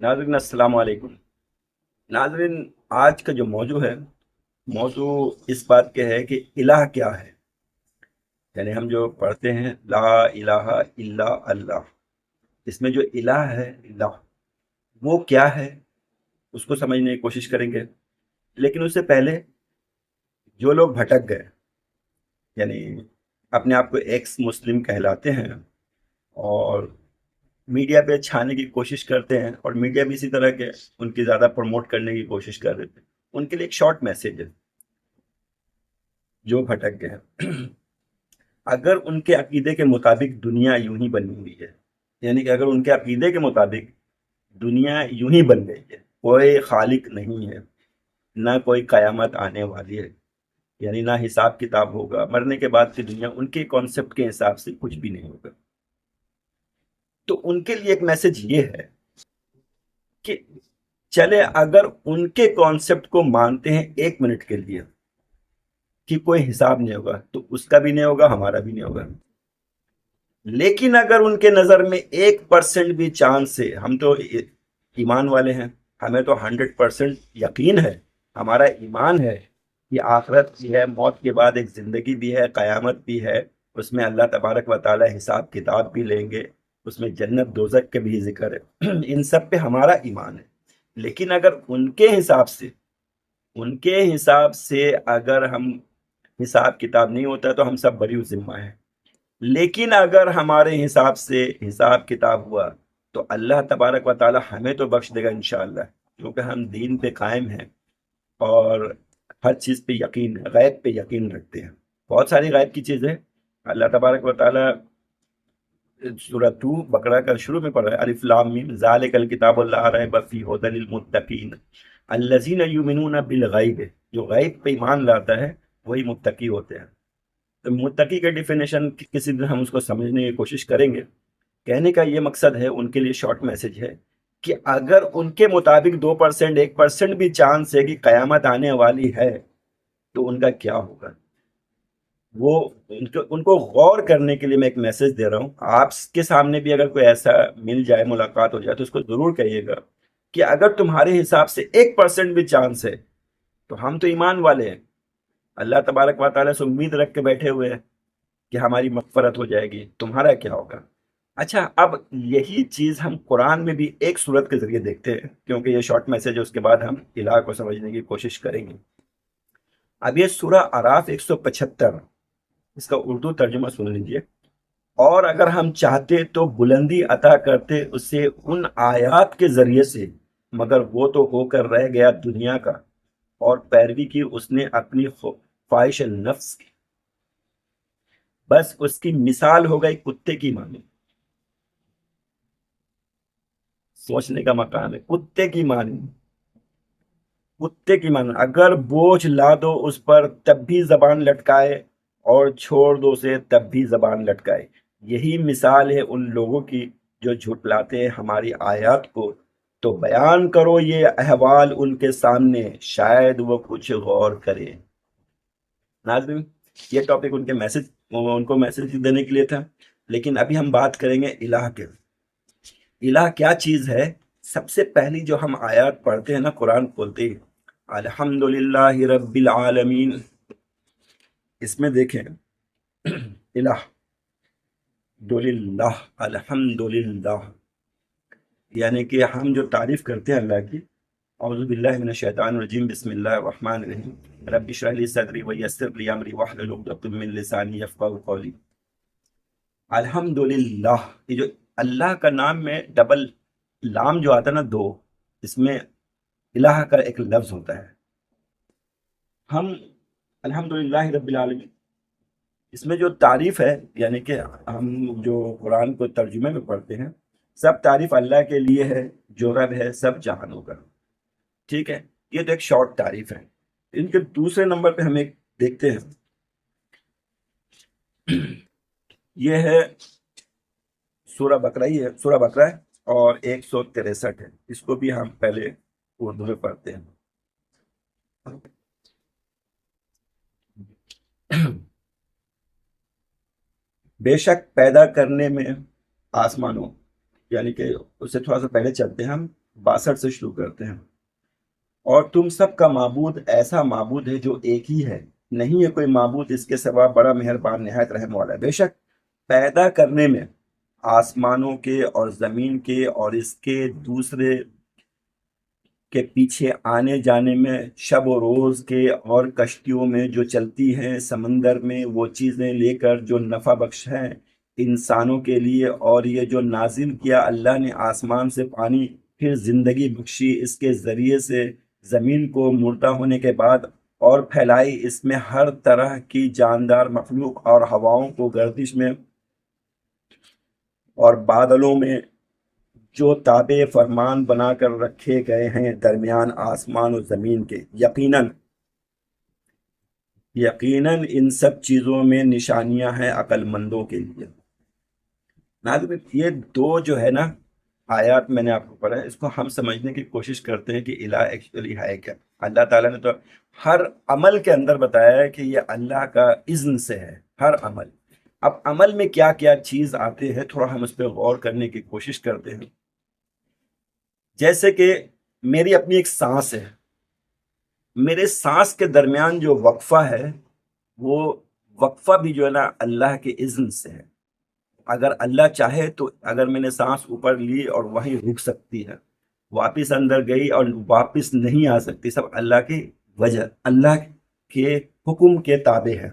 ناظرین السلام علیکم۔ ناظرین، آج کا جو موضوع ہے، موضوع اس بات کے ہے کہ الہ کیا ہے۔ یعنی ہم جو پڑھتے ہیں لا الہ الا اللہ، اس میں جو الہ ہے، الہ وہ کیا ہے، اس کو سمجھنے کی کوشش کریں گے۔ لیکن اس سے پہلے جو لوگ بھٹک گئے، یعنی اپنے آپ کو ایکس مسلم کہلاتے ہیں اور میڈیا پہ چھانے کی کوشش کرتے ہیں، اور میڈیا بھی اسی طرح کے ان کی زیادہ پروموٹ کرنے کی کوشش کر رہے تھے، ان کے لیے ایک شارٹ میسج ہے جو بھٹک گئے ہیں۔ اگر ان کے عقیدے کے مطابق دنیا یوں ہی بنی ہوئی ہے، یعنی کہ اگر ان کے عقیدے کے مطابق دنیا یوں ہی بن گئی ہے، کوئی خالق نہیں ہے، نہ کوئی قیامت آنے والی ہے، یعنی نہ حساب کتاب ہوگا، مرنے کے بعد کی دنیا ان کے کانسیپٹ کے حساب سے کچھ بھی نہیں ہوگا، تو ان کے لیے ایک میسج یہ ہے کہ چلے اگر ان کے کانسیپٹ کو مانتے ہیں ایک منٹ کے لیے کہ کوئی حساب نہیں ہوگا، تو اس کا بھی نہیں ہوگا، ہمارا بھی نہیں ہوگا۔ لیکن اگر ان کے نظر میں 1% بھی چانس ہے، ہم تو ایمان والے ہیں، ہمیں تو 100% یقین ہے، ہمارا ایمان ہے کہ آخرت بھی ہے، موت کے بعد ایک زندگی بھی ہے، قیامت بھی ہے، اس میں اللہ تبارک و تعالی حساب کتاب بھی لیں گے، اس میں جنت دوزخ کے بھی ذکر ہے، ان سب پہ ہمارا ایمان ہے۔ لیکن اگر ان کے حساب سے اگر ہم حساب کتاب نہیں ہوتا تو ہم سب بری ذمہ ہیں، لیکن اگر ہمارے حساب سے حساب کتاب ہوا تو اللہ تبارک و تعالی ہمیں تو بخش دے گا انشاءاللہ، کیونکہ ہم دین پہ قائم ہیں اور ہر چیز پہ یقین، غیب پہ یقین رکھتے ہیں۔ بہت ساری غیب کی چیزیں اللہ تبارک و تعالی سورہ 2 بقرہ کا شروع میں پڑھ رہا ہے، الف لام میم ذالک الکتاب لا ریب فیہ ھدی للمتقین الذین یؤمنون بالغیب، جو غیب پہ ایمان لاتا ہے وہی متقی ہوتے ہیں۔ تو متقی کا ڈیفینیشن کسی دن ہم اس کو سمجھنے کی کوشش کریں گے۔ کہنے کا یہ مقصد ہے، ان کے لیے شارٹ میسج ہے کہ اگر ان کے مطابق 2% 1% بھی چانس ہے کہ قیامت آنے والی ہے تو ان کا کیا ہوگا، وہ ان کو غور کرنے کے لیے میں ایک میسج دے رہا ہوں۔ آپ کے سامنے بھی اگر کوئی ایسا مل جائے، ملاقات ہو جائے، تو اس کو ضرور کہیے گا کہ اگر تمہارے حساب سے 1% بھی چانس ہے تو ہم تو ایمان والے ہیں، اللہ تبارک و تعالیٰ سے امید رکھ کے بیٹھے ہوئے ہیں کہ ہماری مغفرت ہو جائے گی، تمہارا کیا ہوگا؟ اچھا، اب یہی چیز ہم قرآن میں بھی ایک صورت کے ذریعے دیکھتے ہیں، کیونکہ یہ شارٹ میسج ہے، اس کے بعد ہم الہ کو سمجھنے کی کوشش کریں گے۔ اب یہ سورہ اعراف 175، اس کا اردو ترجمہ سن لیجئے۔ اور اگر ہم چاہتے تو بلندی عطا کرتے اسے ان آیات کے ذریعے سے، مگر وہ تو ہو کر رہ گیا دنیا کا، اور پیروی کی اس نے اپنی خواہش نفس کی، بس اس کی مثال ہو گئی کتے کی مانی۔ سوچنے کا مقام ہے، کتے کی مانی، کتے کی مانی، اگر بوجھ لا دو اس پر تب بھی زبان لٹکائے، اور چھوڑ دو اسے تب بھی زبان لٹکائے۔ یہی مثال ہے ان لوگوں کی جو جھٹلاتے ہیں ہماری آیات کو، تو بیان کرو یہ احوال ان کے سامنے، شاید وہ کچھ غور کرے۔ ناظرین، یہ ٹاپک ان کو میسج دینے کے لیے تھا، لیکن ابھی ہم بات کریں گے الہ کے۔ الہ کیا چیز ہے؟ سب سے پہلی جو ہم آیات پڑھتے ہیں نا، قرآن کھولتے ہی الحمدللہ رب العالمین، اس میں دیکھیں الہ دللہ، الحمدللہ، یعنی کہ ہم جو تعریف کرتے ہیں اللہ کی۔ اعوذ باللہ من الشیطان الرجیم، بسم اللہ الرحمن الرحیم، رب اشرح لی صدری ویسر لی امری واحلل عقدۃ من لسانی یفقہوا قولی۔ الحمدللہ، یہ جو اللہ کا نام میں ڈبل لام جو آتا ہے نا، دو، اس میں الہ کا ایک لفظ ہوتا ہے۔ ہم الحمدللہ رب العالمین، اس میں جو تعریف ہے، یعنی کہ ہم جو قرآن کو ترجمے میں پڑھتے ہیں، سب تعریف اللہ کے لیے ہے جو رب ہے سب جہانوں کا، ٹھیک ہے؟ یہ تو ایک شارٹ تعریف ہے۔ ان کے دوسرے نمبر پہ ہم ایک دیکھتے ہیں، یہ ہے سورہ بقرہ ہی ہے، سورہ بقرہ ہے اور 163 ہے، اس کو بھی ہم پہلے اردو میں پڑھتے ہیں۔ بے شک پیدا کرنے میں آسمانوں، یعنی کہ اس سے تھوڑا سا پہلے چلتے ہیں ہم، 62 سے شروع کرتے ہیں۔ اور تم سب کا معبود ایسا معبود ہے جو ایک ہی ہے، نہیں ہے کوئی معبود اس کے سوا، بڑا مہربان نہایت رحم والا ہے۔ بے شک پیدا کرنے میں، آسمانوں کے اور زمین کے اور اس کے دوسرے کے پیچھے آنے جانے میں، شب و روز کے اور کشتیوں میں جو چلتی ہیں، سمندر میں وہ چیزیں لے کر جو نفع بخش ہیں انسانوں کے لیے، اور یہ جو نازل کیا اللہ نے آسمان سے پانی، پھر زندگی بخشی اس کے ذریعے سے زمین کو مردہ ہونے کے بعد، اور پھیلائی اس میں ہر طرح کی جاندار مخلوق، اور ہواؤں کو گردش میں اور بادلوں میں جو تابع فرمان بنا کر رکھے گئے ہیں درمیان آسمان و زمین کے، یقیناً ان سب چیزوں میں نشانیاں ہیں عقل مندوں کے لیے۔ ناظرین، یہ دو جو ہے نا آیات میں نے آپ کو پڑھا ہے، اس کو ہم سمجھنے کی کوشش کرتے ہیں کہ الہ ایکچولی ہے کیا۔ اللہ تعالیٰ نے تو ہر عمل کے اندر بتایا ہے کہ یہ اللہ کا اذن سے ہے، ہر عمل۔ اب عمل میں کیا کیا چیز آتے ہیں، تھوڑا ہم اس پہ غور کرنے کی کوشش کرتے ہیں۔ جیسے کہ میری اپنی ایک سانس ہے، میرے سانس کے درمیان جو وقفہ ہے، وہ وقفہ بھی جو ہے نا اللہ کے اذن سے ہے۔ اگر اللہ چاہے تو اگر میں نے سانس اوپر لی اور وہیں رک سکتی ہے، واپس اندر گئی اور واپس نہیں آ سکتی، سب اللہ کی وجہ، اللہ کے حکم کے تابع ہے۔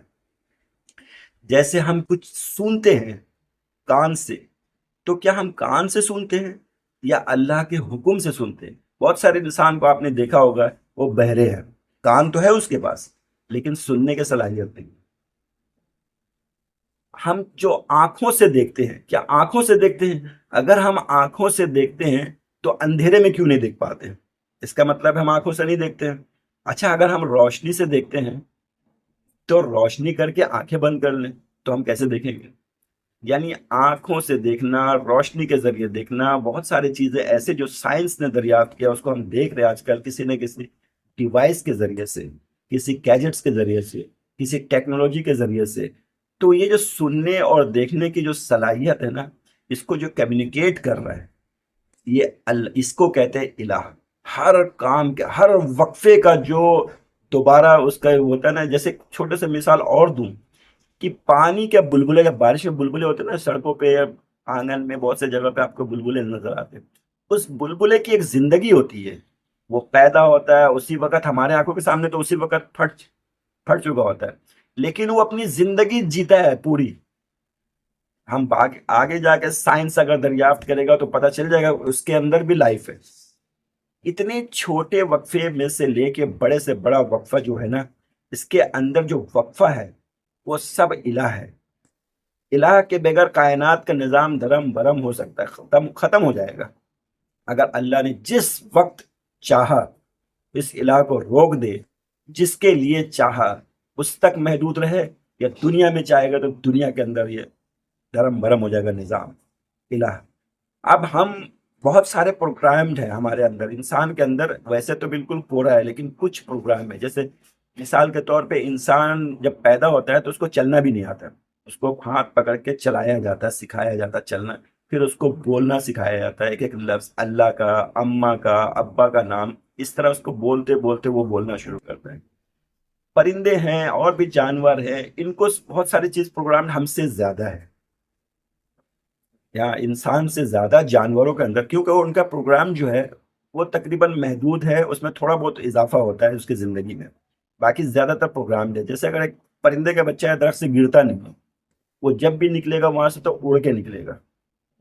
جیسے ہم کچھ سنتے ہیں کان سے، تو کیا ہم کان سے سنتے ہیں یا اللہ کے حکم سے سنتے ہیں؟ بہت سارے انسان کو آپ نے دیکھا ہوگا وہ بہرے ہیں، کان تو ہے اس کے پاس لیکن سننے کی صلاحیت نہیں۔ ہم جو آنکھوں سے دیکھتے ہیں، کیا آنکھوں سے دیکھتے ہیں؟ اگر ہم آنکھوں سے دیکھتے ہیں تو اندھیرے میں کیوں نہیں دیکھ پاتے ہیں؟ اس کا مطلب ہم آنکھوں سے نہیں دیکھتے ہیں۔ اچھا، اگر ہم روشنی سے دیکھتے ہیں تو روشنی کر کے آنکھیں بند کر لیں تو ہم کیسے دیکھیں گے؟ یعنی آنکھوں سے دیکھنا، روشنی کے ذریعے دیکھنا، بہت ساری چیزیں ایسے جو سائنس نے دریافت کیا، اس کو ہم دیکھ رہے ہیں آج کل کسی نہ کسی ڈیوائس کے ذریعے سے، کسی گیجٹس کے ذریعے سے، کسی ٹیکنالوجی کے ذریعے سے۔ تو یہ جو سننے اور دیکھنے کی جو صلاحیت ہے نا، اس کو جو کمیونیکیٹ کر رہا ہے، یہ اس کو کہتے ہیں الہ۔ ہر کام کے ہر وقفے کا جو دوبارہ اس کا ہوتا ہے نا، جیسے چھوٹے سے مثال اور دوں کہ پانی کے بلبلے، جب بارش میں بلبلے ہوتے ہیں نا سڑکوں پہ، آنگن میں، بہت سے جگہ پہ آپ کو بلبلے نظر آتے ہیں، اس بلبلے کی ایک زندگی ہوتی ہے۔ وہ پیدا ہوتا ہے اسی وقت ہمارے آنکھوں کے سامنے، تو اسی وقت پھٹ چکا ہوتا ہے، لیکن وہ اپنی زندگی جیتا ہے پوری۔ ہم آگے جا کے سائنس اگر دریافت کرے گا تو پتہ چل جائے گا اس کے اندر بھی لائف ہے۔ اتنے چھوٹے وقفے میں سے لے کے بڑے سے بڑا وقفہ جو ہے نا، اس کے اندر جو وقفہ ہے وہ سب الہ ہے۔ الہ کے بغیر کائنات کا نظام دھرم برم ہو سکتا ہے، ختم ہو جائے گا۔ اگر اللہ نے جس وقت چاہا اس الہ کو روک دے، جس کے لیے چاہا اس تک محدود رہے، یا دنیا میں چاہے گا تو دنیا کے اندر یہ دھرم برم ہو جائے گا نظام الہ۔ اب ہم بہت سارے پروگرامڈ ہیں ہمارے اندر، انسان کے اندر ویسے تو بالکل پورا ہے لیکن کچھ پروگرام ہے۔ جیسے مثال کے طور پہ انسان جب پیدا ہوتا ہے تو اس کو چلنا بھی نہیں آتا، اس کو ہاتھ پکڑ کے چلایا جاتا ہے، سکھایا جاتا ہے چلنا، پھر اس کو بولنا سکھایا جاتا ہے، ایک ایک لفظ، اللہ کا، اماں کا، ابا کا نام، اس طرح اس کو بولتے بولتے وہ بولنا شروع کرتا ہے۔ پرندے ہیں اور بھی جانور ہیں، ان کو بہت ساری چیز پروگرام ہم سے زیادہ ہے، یا انسان سے زیادہ جانوروں کے اندر، کیونکہ ان کا پروگرام جو ہے وہ تقریباً محدود ہے، اس میں تھوڑا بہت اضافہ ہوتا ہے اس کی زندگی میں، باقی زیادہ تر پروگرام ہے۔ جیسے اگر ایک پرندے کا بچہ ہے، درخت سے گرتا نہیں ہے، وہ جب بھی نکلے گا وہاں سے تو اڑ کے نکلے گا،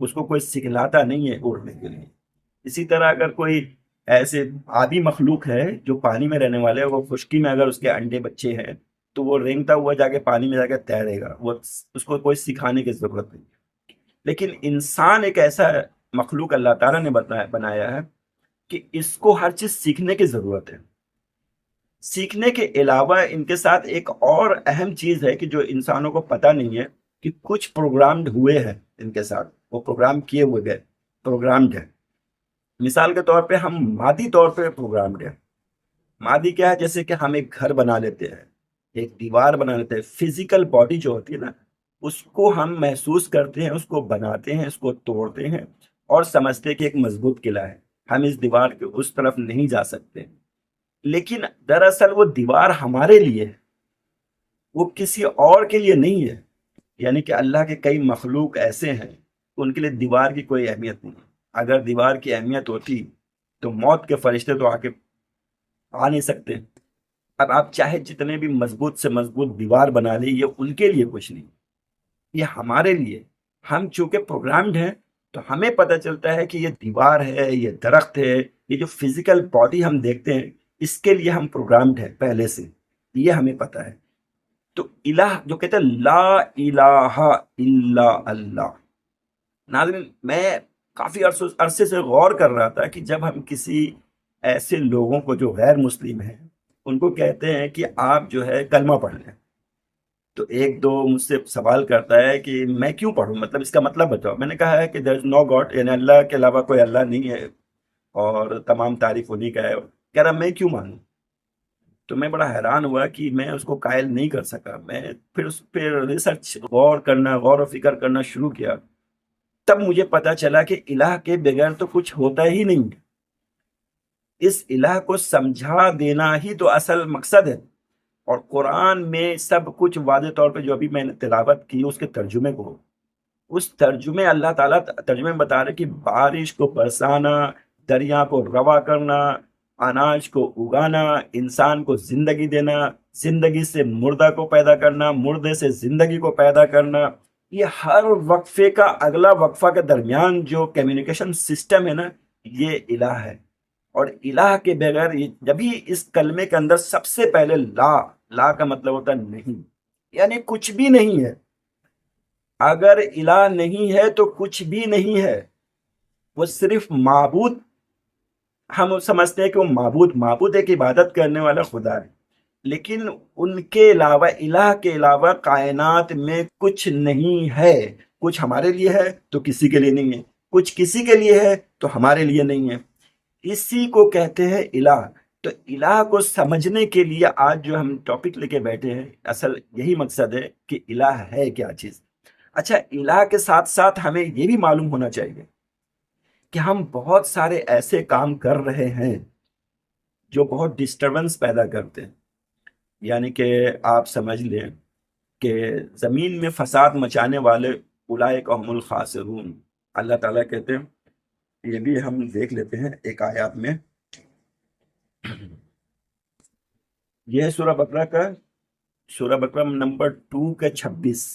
اس کو کوئی سکھلاتا نہیں ہے اڑنے کے لیے۔ اسی طرح اگر کوئی ایسے آبی مخلوق ہے جو پانی میں رہنے والے ہیں، وہ خشکی میں اگر اس کے انڈے بچے ہیں تو وہ رینگتا ہوا جا کے پانی میں جا کے تیرے گا، وہ اس کو کوئی سکھانے کی ضرورت نہیں۔ لیکن انسان ایک ایسا مخلوق اللہ تعالیٰ نے بنایا ہے کہ اس کو ہر چیز سیکھنے کی ضرورت ہے۔ سیکھنے کے علاوہ ان کے ساتھ ایک اور اہم چیز ہے کہ جو انسانوں کو پتہ نہیں ہے، کہ کچھ پروگرامڈ ہوئے ہیں ان کے ساتھ، وہ پروگرام کیے ہوئے گئے، پروگرامڈ ہے۔ مثال کے طور پہ ہم مادی طور پہ پروگرامڈ ہیں۔ مادی کیا ہے؟ جیسے کہ ہم ایک گھر بنا لیتے ہیں، ایک دیوار بنا لیتے ہیں، فزیکل باڈی جو ہوتی ہے نا، اس کو ہم محسوس کرتے ہیں، اس کو بناتے ہیں، اس کو توڑتے ہیں اور سمجھتے ہیں کہ ایک مضبوط قلعہ ہے، ہم اس دیوار کے اس طرف نہیں جا سکتے، لیکن دراصل وہ دیوار ہمارے لیے ہے، وہ کسی اور کے لیے نہیں ہے۔ یعنی کہ اللہ کے کئی مخلوق ایسے ہیں، ان کے لیے دیوار کی کوئی اہمیت نہیں ہے۔ اگر دیوار کی اہمیت ہوتی تو موت کے فرشتے تو آ نہیں سکتے۔ اب آپ چاہے جتنے بھی مضبوط سے مضبوط دیوار بنا لیں، یہ ان کے لیے کچھ نہیں، یہ ہمارے لیے۔ ہم چونکہ پروگرامڈ ہیں تو ہمیں پتہ چلتا ہے کہ یہ دیوار ہے، یہ درخت ہے، یہ جو فزیکل باڈی ہم دیکھتے ہیں، اس کے لیے ہم پروگرامڈ ہیں پہلے سے، یہ ہمیں پتہ ہے۔ تو الہ جو کہتے ہیں لا الہ الا اللہ، ناظرین میں کافی عرصے سے غور کر رہا تھا کہ جب ہم کسی ایسے لوگوں کو جو غیر مسلم ہیں ان کو کہتے ہیں کہ آپ جو ہے کلمہ پڑھ لیں، تو ایک دو مجھ سے سوال کرتا ہے کہ میں کیوں پڑھوں، مطلب اس کا مطلب بتاؤ۔ میں نے کہا ہے کہ دیر از نو گاڈ، یعنی اللہ کے علاوہ کوئی اللہ نہیں ہے اور تمام تعریف انہیں کا ہے۔ کہہ رہا میں کیوں مانوں؟ تو میں بڑا حیران ہوا کہ میں اس کو قائل نہیں کر سکا۔ میں پھر اس پہ ریسرچ، غور و فکر کرنا شروع کیا، تب مجھے پتا چلا کہ الہ کے بغیر تو کچھ ہوتا ہی نہیں۔ اس الہ کو سمجھا دینا ہی تو اصل مقصد ہے، اور قرآن میں سب کچھ واضح طور پہ جو ابھی میں نے تلاوت کی اس کے ترجمے کو، اس ترجمے اللہ تعالیٰ ترجمے میں بتا رہے کہ بارش کو برسانا، دریا کو روا کرنا، اناج کو اگانا، انسان کو زندگی دینا، زندگی سے مردہ کو پیدا کرنا، مردے سے زندگی کو پیدا کرنا، یہ ہر وقفے کا اگلا وقفہ کے درمیان جو کمیونیکیشن سسٹم ہے نا، یہ الہ ہے۔ اور الہ کے بغیر جبھی اس کلمے کے اندر سب سے پہلے لا کا مطلب ہوتا ہے نہیں، یعنی کچھ بھی نہیں ہے۔ اگر الہ نہیں ہے تو کچھ بھی نہیں ہے، وہ صرف معبود، ہم سمجھتے ہیں کہ وہ معبود ایک عبادت کرنے والا خدا ہے، لیکن ان کے علاوہ، الہ کے علاوہ کائنات میں کچھ نہیں ہے۔ کچھ ہمارے لیے ہے تو کسی کے لیے نہیں ہے، کچھ کسی کے لیے ہے تو ہمارے لیے نہیں ہے، اسی کو کہتے ہیں الہ۔ تو الہ کو سمجھنے کے لیے آج جو ہم ٹاپک لے کے بیٹھے ہیں، اصل یہی مقصد ہے کہ الہ ہے کیا چیز۔ اچھا، الہ کے ساتھ ساتھ ہمیں یہ بھی معلوم ہونا چاہیے کہ ہم بہت سارے ایسے کام کر رہے ہیں جو بہت ڈسٹربنس پیدا کرتے ہیں۔ یعنی کہ آپ سمجھ لیں کہ زمین میں فساد مچانے والے اولئک هم الخاسرون، اللہ تعالیٰ کہتے ہیں۔ یہ بھی ہم دیکھ لیتے ہیں ایک آیات میں، یہ ہے سورہ بقرہ نمبر 2 کا 26۔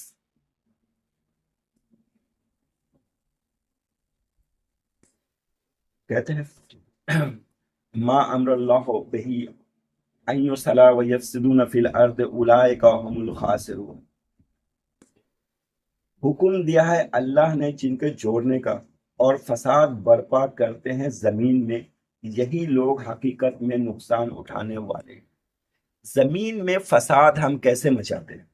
کہتے ہیں ما امر اللہ بہی ان یصلا ویفسدون فی الارض اولئک هم الخاسرون۔ حکم دیا ہے اللہ نے جن کے جوڑنے کا اور فساد برپا کرتے ہیں زمین میں، یہی لوگ حقیقت میں نقصان اٹھانے والے۔ زمین میں فساد ہم کیسے مچاتے ہیں؟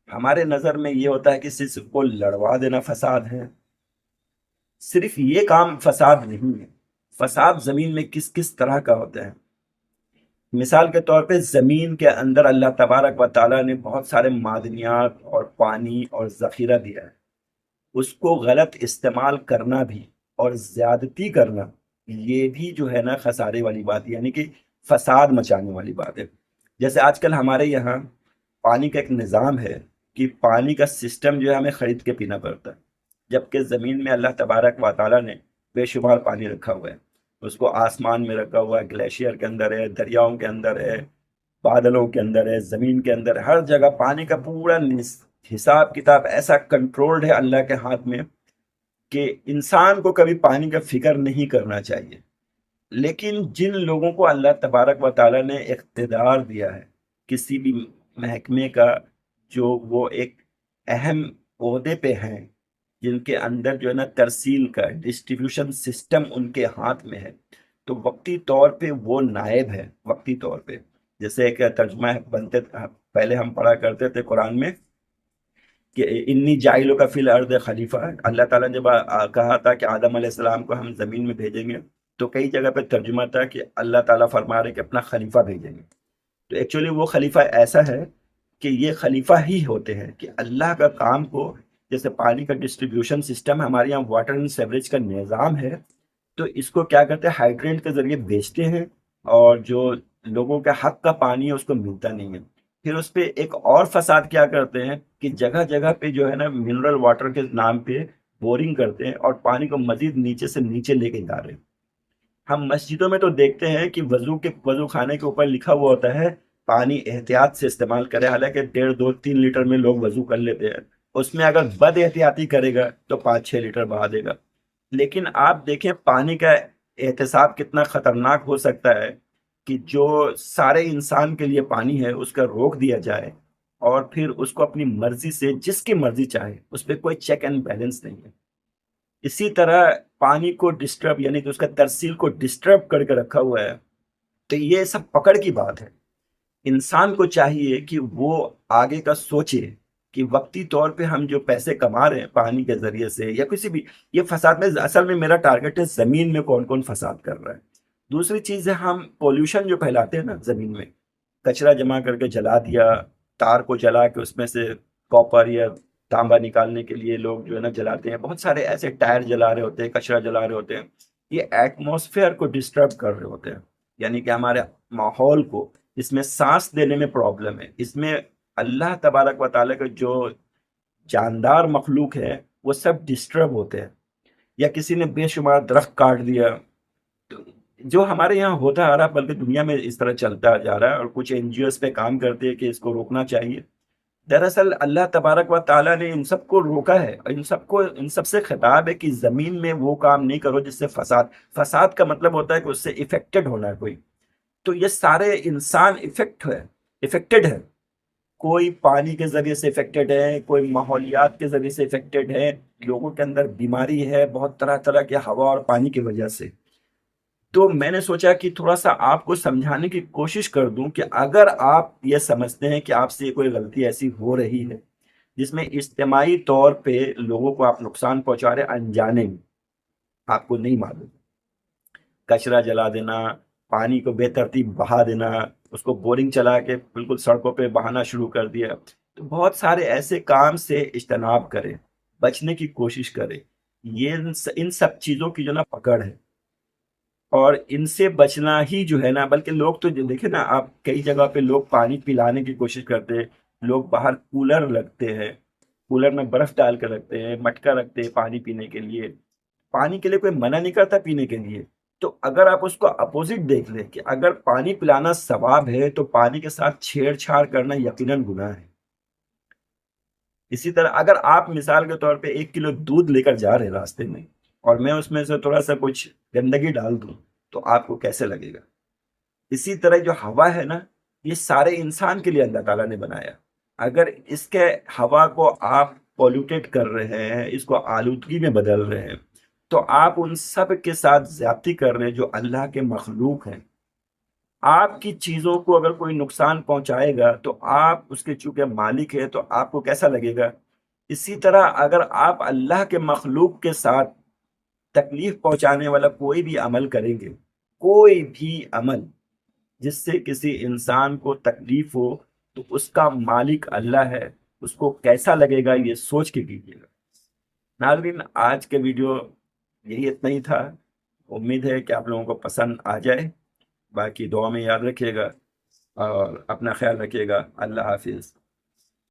ہمارے نظر میں یہ ہوتا ہے کہ صرف کو لڑوا دینا فساد ہے، صرف یہ کام فساد نہیں ہے۔ فساد زمین میں کس کس طرح کا ہوتا ہے؟ مثال کے طور پہ زمین کے اندر اللہ تبارک و تعالیٰ نے بہت سارے معدنیات اور پانی اور ذخیرہ دیا ہے، اس کو غلط استعمال کرنا بھی اور زیادتی کرنا، یہ بھی جو ہے نا خسارے والی بات، یعنی کہ فساد مچانے والی بات ہے۔ جیسے آج کل ہمارے یہاں پانی کا ایک نظام ہے کہ پانی کا سسٹم جو ہے ہمیں خرید کے پینا پڑتا ہے، جبکہ زمین میں اللہ تبارک و تعالیٰ نے بے شمار پانی رکھا ہوا ہے، اس کو آسمان میں رکھا ہوا ہے، گلیشیئر کے اندر ہے، دریاؤں کے اندر ہے، بادلوں کے اندر ہے، زمین کے اندر، ہر جگہ پانی کا پورا حساب کتاب ایسا کنٹرولڈ ہے اللہ کے ہاتھ میں کہ انسان کو کبھی پانی کا فکر نہیں کرنا چاہیے۔ لیکن جن لوگوں کو اللہ تبارک و تعالیٰ نے اقتدار دیا ہے کسی بھی محکمے کا، جو وہ ایک اہم عہدے پہ ہیں، جن کے اندر جو ہے نا ترسیل کا ڈسٹریبیوشن سسٹم ان کے ہاتھ میں ہے، تو وقتی طور پہ وہ نائب ہے۔ وقتی طور پہ جیسے ایک ترجمہ بنتے پہلے ہم پڑھا کرتے تھے قرآن میں کہ انی جاعلک فی الارض خلیفہ، اللہ تعالیٰ نے جب کہا تھا کہ آدم علیہ السلام کو ہم زمین میں بھیجیں گے، تو کئی جگہ پہ ترجمہ تھا کہ اللہ تعالیٰ فرما رہے کہ اپنا خلیفہ بھیجیں گے۔ تو ایکچولی وہ خلیفہ ایسا ہے کہ یہ خلیفہ ہی ہوتے ہیں کہ اللہ کا کام کو، جیسے پانی کا ڈسٹریبیوشن سسٹم ہمارے یہاں واٹر اینڈ سیوریج کا نظام ہے، تو اس کو کیا کرتے ہیں، ہائیڈرینٹ کے ذریعے بیچتے ہیں، اور جو لوگوں کے حق کا پانی ہے اس کو ملتا نہیں ہے۔ پھر اس پہ ایک اور فساد کیا کرتے ہیں کہ جگہ جگہ پہ جو ہے نا منرل واٹر کے نام پہ بورنگ کرتے ہیں اور پانی کو مزید نیچے سے نیچے لے کے جا رہے ہیں۔ ہم مسجدوں میں تو دیکھتے ہیں کہ وضو خانے کے اوپر لکھا ہوا ہوتا ہے پانی احتیاط سے استعمال کرے، حالانکہ 1.5 2 3 لیٹر میں لوگ وضو کر لیتے ہیں، اس میں اگر بد احتیاطی کرے گا تو 5 6 لیٹر بہا دے گا۔ لیکن آپ دیکھیں پانی کا احتساب کتنا خطرناک ہو سکتا ہے کہ جو سارے انسان کے لیے پانی ہے اس کا روک دیا جائے، اور پھر اس کو اپنی مرضی سے جس کی مرضی چاہے، اس پہ کوئی چیک اینڈ بیلنس نہیں ہے۔ اسی طرح پانی کو ڈسٹرب، یعنی کہ اس کا ترسیل کو ڈسٹرب کر کے رکھا ہوا ہے۔ تو یہ سب پکڑ کی بات ہے۔ انسان کو چاہیے کہ وہ آگے کا سوچے کہ وقتی طور پہ ہم جو پیسے کما رہے ہیں پانی کے ذریعے سے یا کسی بھی، یہ فساد میں اصل میں میرا ٹارگٹ ہے زمین میں کون کون فساد کر رہا ہے۔ دوسری چیز ہے ہم پولوشن جو پھیلاتے ہیں نا زمین میں، کچرا جمع کر کے جلا دیا، تار کو جلا کے اس میں سے کاپر یا تانبا نکالنے کے لیے لوگ جو ہے نا جلاتے ہیں، بہت سارے ایسے ٹائر جلا رہے ہوتے ہیں، کچرا جلا رہے ہوتے ہیں، یہ ایٹماسفیئر کو ڈسٹرب کر رہے ہوتے ہیں، یعنی کہ ہمارے ماحول کو، اس میں سانس دینے میں پرابلم ہے، اس میں اللہ تبارک و تعالیٰ کا جو جاندار مخلوق ہے وہ سب ڈسٹرب ہوتے ہیں، یا کسی نے بے شمار درخت کاٹ دیا، جو ہمارے یہاں ہوتا آ رہا بلکہ دنیا میں اس طرح چلتا جا رہا ہے، اور کچھ این جی اوز پہ کام کرتے ہیں کہ اس کو روکنا چاہیے۔ دراصل اللہ تبارک و تعالیٰ نے ان سب کو روکا ہے، اور ان سب سے خطاب ہے کہ زمین میں وہ کام نہیں کرو جس سے فساد کا مطلب ہوتا ہے کہ اس سے افیکٹڈ ہونا ہے کوئی۔ تو یہ سارے انسان افیکٹڈ ہے، کوئی پانی کے ذریعے سے افیکٹڈ ہے، کوئی ماحولیات کے ذریعے سے افیکٹڈ ہے، لوگوں کے اندر بیماری ہے بہت طرح طرح کے ہوا اور پانی کی وجہ سے۔ تو میں نے سوچا کہ تھوڑا سا آپ کو سمجھانے کی کوشش کر دوں کہ اگر آپ یہ سمجھتے ہیں کہ آپ سے کوئی غلطی ایسی ہو رہی ہے جس میں اجتماعی طور پہ لوگوں کو آپ نقصان پہنچا رہے انجانے میں، آپ کو نہیں معلوم، کچرا جلا دینا، پانی کو بے ترتیب بہا دینا، اس کو بورنگ چلا کے بالکل سڑکوں پہ بہانا شروع کر دیا، تو بہت سارے ایسے کام سے اجتناب کریں، بچنے کی کوشش کریں۔ یہ ان سب چیزوں کی جو نا پکڑ ہے، اور ان سے بچنا ہی جو ہے نا، بلکہ لوگ تو دیکھیں نا آپ، کئی جگہ پہ لوگ پانی پلانے کی کوشش کرتے ہیں، لوگ باہر کولر رکھتے ہیں، کولر میں برف ڈال کر رکھتے ہیں، مٹکا رکھتے ہیں پانی پینے کے لیے، پانی کے لیے کوئی منع نہیں کرتا پینے کے لیے۔ تو اگر آپ اس کو اپوزٹ دیکھ لیں کہ اگر پانی پلانا ثواب ہے تو پانی کے ساتھ چھیڑ چھاڑ کرنا یقیناً گناہ ہے۔ اسی طرح اگر آپ مثال کے طور پہ 1 کلو دودھ لے کر جا رہے ہیں راستے میں، اور میں اس میں سے تھوڑا سا کچھ گندگی ڈال دوں تو آپ کو کیسے لگے گا؟ اسی طرح جو ہوا ہے نا، یہ سارے انسان کے لیے اللہ تعالیٰ نے بنایا، اگر اس کے ہوا کو آپ پولیوٹیٹ کر رہے ہیں، اس کو آلودگی میں بدل رہے ہیں، تو آپ ان سب کے ساتھ زیادتی کر رہے ہیں جو اللہ کے مخلوق ہیں۔ آپ کی چیزوں کو اگر کوئی نقصان پہنچائے گا تو آپ اس کے چونکہ مالک ہے تو آپ کو کیسا لگے گا؟ اسی طرح اگر آپ اللہ کے مخلوق کے ساتھ تکلیف پہنچانے والا کوئی بھی عمل کریں گے، کوئی بھی عمل جس سے کسی انسان کو تکلیف ہو، تو اس کا مالک اللہ ہے، اس کو کیسا لگے گا یہ سوچ کے کیجیے گا۔ ناظرین، آج کے ویڈیو یہی اتنا ہی تھا، امید ہے کہ آپ لوگوں کو پسند آ جائے، باقی دعا میں یاد رکھیے گا اور اپنا خیال رکھیے گا۔ اللہ حافظ۔